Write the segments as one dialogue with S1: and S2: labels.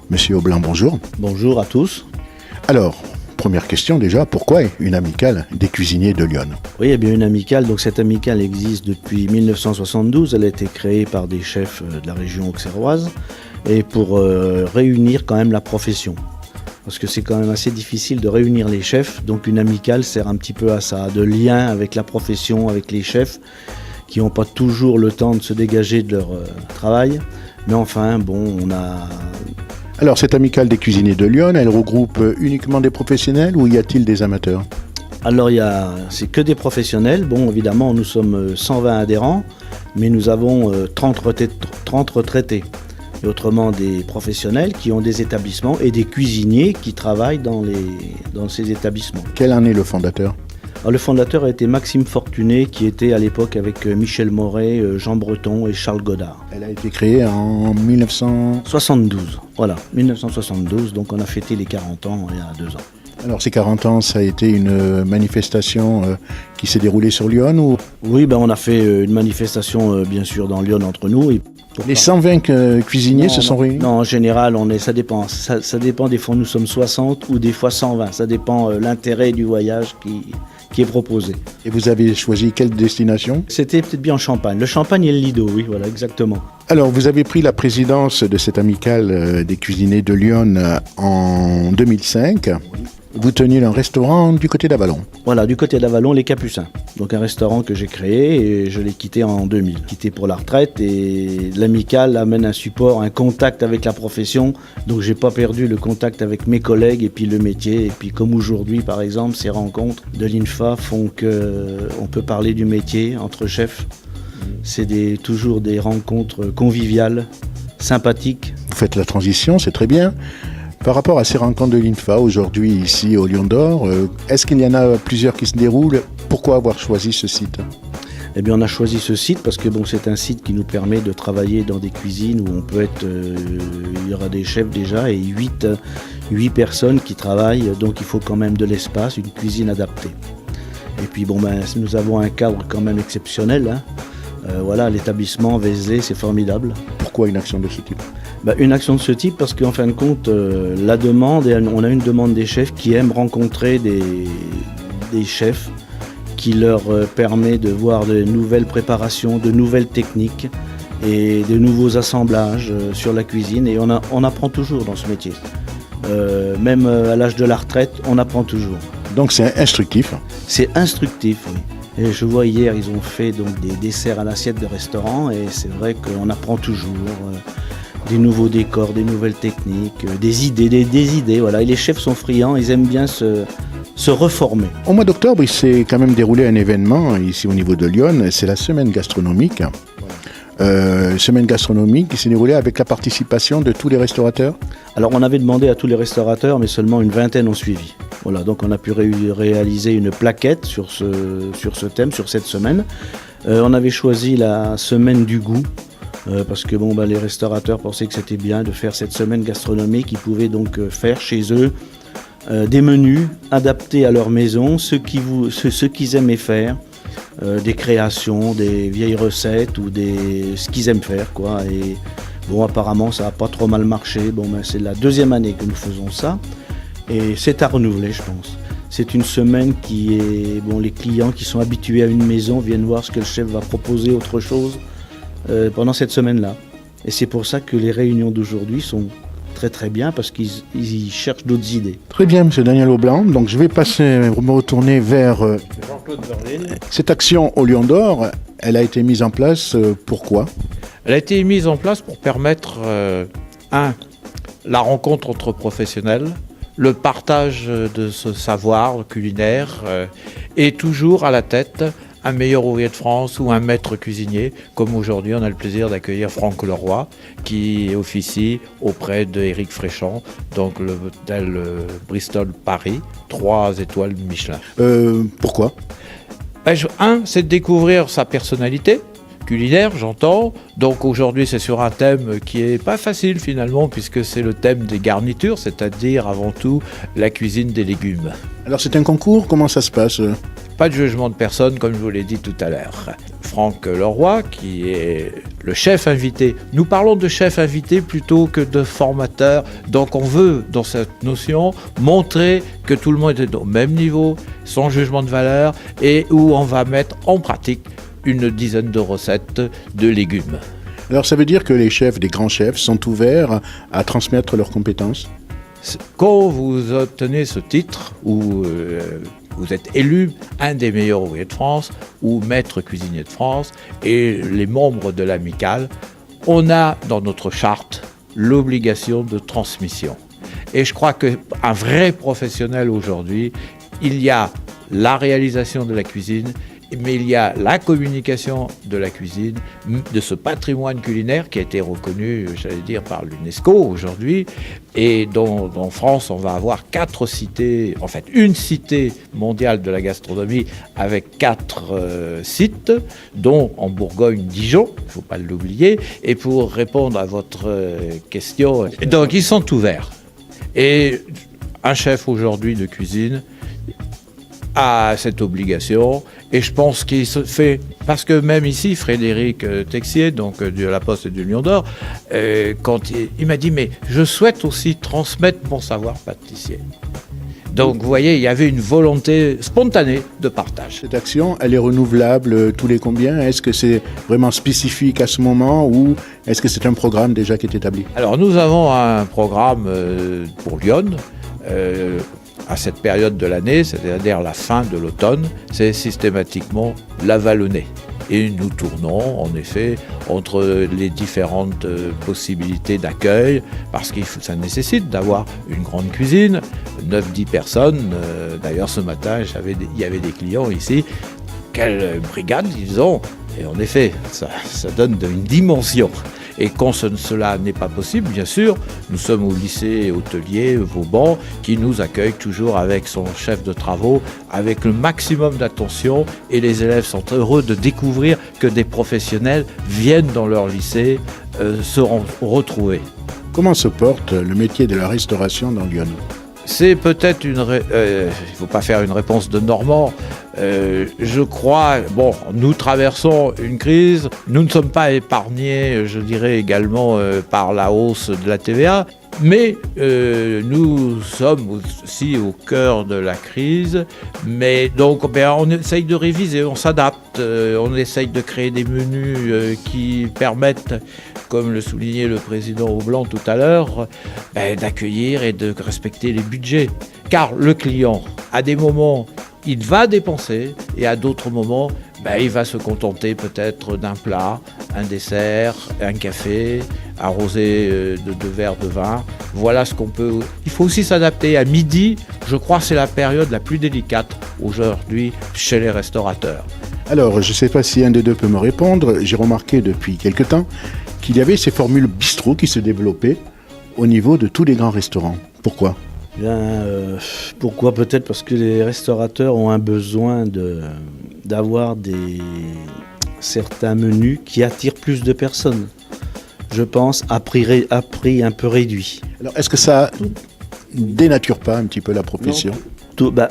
S1: Monsieur Aublanc, bonjour.
S2: Bonjour à tous.
S1: Alors, première question déjà, pourquoi une amicale des cuisiniers de Lyon?
S2: Oui, eh bien une amicale, donc cette amicale existe depuis 1972. Elle a été créée par des chefs de la région auxerroise et pour réunir quand même la profession. Parce que c'est quand même assez difficile de réunir les chefs, donc une amicale sert un petit peu à ça, de lien avec la profession, avec les chefs qui n'ont pas toujours le temps de se dégager de leur travail. Mais enfin, bon, on a...
S1: Alors, cette amicale des cuisiniers de Lyon, elle regroupe uniquement des professionnels ou y a-t-il des amateurs?
S2: Alors, c'est que des professionnels. Bon, évidemment, nous sommes 120 adhérents, mais nous avons 30 retraités. Et autrement, des professionnels qui ont des établissements et des cuisiniers qui travaillent dans ces établissements.
S1: Quel en est le fondateur?
S2: Alors, le fondateur a été Maxime Fortuné, qui était à l'époque avec Michel Moret, Jean Breton et Charles Godard.
S1: Elle a été créée en
S2: 72, voilà, 1972, donc on a fêté les 40 ans il y a 2 ans.
S1: Alors, ces 40 ans, ça a été une manifestation qui s'est déroulée sur Lyon ou...
S2: Oui, on a fait une manifestation, bien sûr, dans Lyon entre nous. Et
S1: Les 120 cuisiniers se sont réunis?
S2: Non, en général, ça dépend. Ça dépend, des fois nous sommes 60 ou des fois 120. Ça dépend l'intérêt du voyage qui est proposé.
S1: Et vous avez choisi quelle destination?
S2: C'était peut-être bien en Champagne. Le Champagne et le Lido, oui, voilà, exactement.
S1: Alors, vous avez pris la présidence de cette amicale des cuisiniers de Lyon en 2005. Vous teniez un restaurant du côté d'Avallon.
S2: Voilà, du côté d'Avallon, les Capucins. Donc un restaurant que j'ai créé et je l'ai quitté en 2000. Quitté pour la retraite et l'amicale amène un support, un contact avec la profession. Donc j'ai pas perdu le contact avec mes collègues et puis le métier. Et puis comme aujourd'hui, par exemple, ces rencontres de l'INFA font qu'on peut parler du métier entre chefs. C'est toujours des rencontres conviviales, sympathiques.
S1: Vous faites la transition, c'est très bien. Par rapport à ces rencontres de l'INFA aujourd'hui ici au Lion d'Or, est-ce qu'il y en a plusieurs qui se déroulent? Pourquoi avoir choisi ce site?
S2: Eh bien, on a choisi ce site parce que c'est un site qui nous permet de travailler dans des cuisines où on peut être, il y aura des chefs déjà et 8 personnes qui travaillent, donc il faut quand même de l'espace, une cuisine adaptée. Et puis nous avons un cadre quand même exceptionnel, hein. Voilà, l'établissement Vézelay, c'est formidable.
S1: Pourquoi une action de ce type?
S2: Une action de ce type parce qu'en fin de compte, la demande, on a une demande des chefs qui aiment rencontrer des chefs qui leur permet de voir de nouvelles préparations, de nouvelles techniques et de nouveaux assemblages sur la cuisine. Et on apprend toujours dans ce métier. Même à l'âge de la retraite, on apprend toujours.
S1: Donc c'est instructif? C'est
S2: instructif, oui. Et je vois hier, ils ont fait donc des desserts à l'assiette de restaurant et c'est vrai qu'on apprend toujours des nouveaux décors, des nouvelles techniques, des idées, voilà. Et les chefs sont friands, ils aiment bien se reformer.
S1: Au mois d'octobre, il s'est quand même déroulé un événement ici au niveau de Lyon, c'est la semaine gastronomique. Semaine gastronomique qui s'est déroulée avec la participation de tous les restaurateurs?
S2: Alors on avait demandé à tous les restaurateurs, mais seulement une vingtaine ont suivi. Voilà, donc on a pu réaliser une plaquette sur ce thème, sur cette semaine. On avait choisi la semaine du goût, parce que les restaurateurs pensaient que c'était bien de faire cette semaine gastronomique. Ils pouvaient donc faire chez eux des menus adaptés à leur maison, ce qu'ils aimaient faire. Des créations, des vieilles recettes ou ce qu'ils aiment faire, quoi. Et apparemment ça n'a pas trop mal marché. C'est la 2e année que nous faisons ça et c'est à renouveler, je pense. C'est une semaine qui est les clients qui sont habitués à une maison viennent voir ce que le chef va proposer autre chose pendant cette semaine-là. Et c'est pour ça que les réunions d'aujourd'hui sont très très bien parce qu'ils cherchent d'autres idées.
S1: Très bien, M. Daniel Aublanc. Donc je vais me retourner vers
S3: Jean-Claude Verlin.
S1: Cette action au Lion d'Or. Elle a été mise en place pourquoi?
S3: Elle a été mise en place pour permettre, la rencontre entre professionnels, le partage de ce savoir culinaire et toujours à la tête un meilleur ouvrier de France ou un maître cuisinier, comme aujourd'hui on a le plaisir d'accueillir Franck Leroy qui officie auprès de Éric Fréchand, donc l'hôtel Bristol Paris, 3 étoiles Michelin.
S1: Pourquoi?
S3: C'est de découvrir sa personnalité culinaire, j'entends. Donc aujourd'hui c'est sur un thème qui est pas facile finalement, puisque c'est le thème des garnitures, c'est-à-dire avant tout la cuisine des légumes.
S1: Alors c'est un concours, comment ça se passe?
S3: pas de jugement de personne, comme je vous l'ai dit tout à l'heure. Franck Leroy, qui est le chef invité. Nous parlons de chef invité plutôt que de formateur. Donc on veut, dans cette notion, montrer que tout le monde est au même niveau, sans jugement de valeur, et où on va mettre en pratique une dizaine de recettes de légumes.
S1: Alors ça veut dire que les chefs, des grands chefs, sont ouverts à transmettre leurs compétences?
S3: Quand vous obtenez ce titre, où vous êtes élu un des meilleurs ouvriers de France ou maître cuisinier de France, et les membres de l'amicale, on a dans notre charte l'obligation de transmission. Et je crois qu'un vrai professionnel aujourd'hui, il y a la réalisation de la cuisine, mais il y a la communication de la cuisine, de ce patrimoine culinaire qui a été reconnu, j'allais dire, par l'UNESCO aujourd'hui. Et en France, on va avoir 4 cités, en fait une cité mondiale de la gastronomie avec 4 sites, dont en Bourgogne, Dijon, il ne faut pas l'oublier. Et pour répondre à votre question, donc ils sont ouverts. Et un chef aujourd'hui de cuisine a cette obligation, et je pense qu'il se fait, parce que même ici, Frédéric Texier, donc de La Poste et du Lion d'Or, quand il m'a dit, mais je souhaite aussi transmettre mon savoir pâtissier. Donc vous voyez, il y avait une volonté spontanée de partage.
S1: Cette action, elle est renouvelable tous les combien? Est-ce que c'est vraiment spécifique à ce moment, ou est-ce que c'est un programme déjà qui est établi?
S3: Alors nous avons un programme pour Lyon, à cette période de l'année, c'est-à-dire la fin de l'automne, c'est systématiquement la vallonnée. Et nous tournons, en effet, entre les différentes possibilités d'accueil, parce que ça nécessite d'avoir une grande cuisine, 9-10 personnes. D'ailleurs, ce matin, il y avait des clients ici. Quelle brigade ils ont! Et en effet, ça donne une dimension. Et quand cela n'est pas possible, bien sûr, nous sommes au lycée hôtelier Vauban, qui nous accueille toujours avec son chef de travaux, avec le maximum d'attention, et les élèves sont heureux de découvrir que des professionnels viennent dans leur lycée se retrouver.
S1: Comment se porte le métier de la restauration dans Lyon?
S3: C'est peut-être il ne faut pas faire une réponse de Normand. Je crois, nous traversons une crise. Nous ne sommes pas épargnés, je dirais également, par la hausse de la TVA. Mais nous sommes aussi au cœur de la crise. Mais donc, on essaye de réviser, on s'adapte, on essaye de créer des menus qui permettent, comme le soulignait le président Aublanc tout à l'heure, d'accueillir et de respecter les budgets. Car le client, à des moments, il va dépenser, et à d'autres moments, il va se contenter peut-être d'un plat, un dessert, un café, arrosé de 2 verres de vin. Voilà ce qu'on peut... Il faut aussi s'adapter. À midi, je crois que c'est la période la plus délicate aujourd'hui chez les restaurateurs.
S1: Alors, je ne sais pas si un des deux peut me répondre. J'ai remarqué depuis quelque temps qu'il y avait ces formules bistrot qui se développaient au niveau de tous les grands restaurants. Pourquoi ?
S2: Pourquoi ? Peut-être parce que les restaurateurs ont un besoin d'avoir certains menus qui attirent plus de personnes. Je pense à prix un peu réduit.
S1: Alors, est-ce que ça dénature pas un petit peu la profession ?
S2: Là,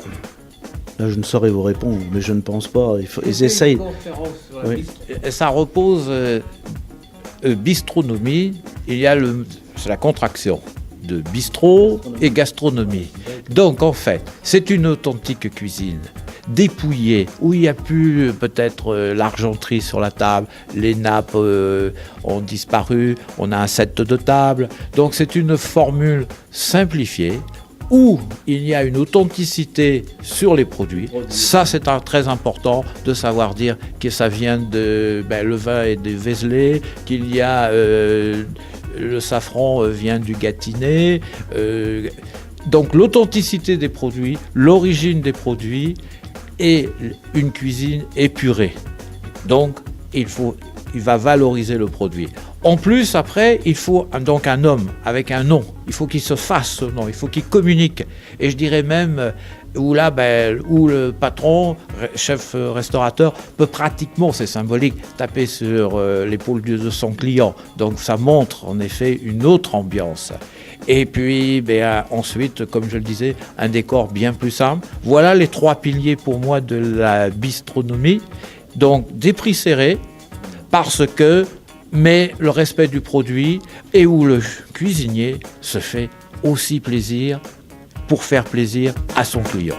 S2: je ne saurais vous répondre, mais je ne pense pas. Ils essayent.
S3: Oui. Ça repose bistronomie. C'est la contraction de bistrot et gastronomie. Donc en fait, c'est une authentique cuisine dépouillée, où il n'y a plus peut-être l'argenterie sur la table, les nappes ont disparu, on a un set de table. Donc c'est une formule simplifiée, où il y a une authenticité sur les produits. Ça, c'est très important de savoir dire que ça vient le vin est de Vézelay, qu'il y a le safran vient du Gâtinais. Donc l'authenticité des produits, l'origine des produits et une cuisine épurée. Donc il va valoriser le produit. En plus, après, il faut donc un homme avec un nom. Il faut qu'il se fasse ce nom, il faut qu'il communique. Et je dirais même où le patron, chef restaurateur, peut pratiquement, c'est symbolique, taper sur l'épaule de son client. Donc ça montre en effet une autre ambiance. Et puis ensuite, comme je le disais, un décor bien plus simple. Voilà les 3 piliers pour moi de la bistronomie. Donc des prix serrés, mais le respect du produit et où le cuisinier se fait aussi plaisir pour faire plaisir à son client.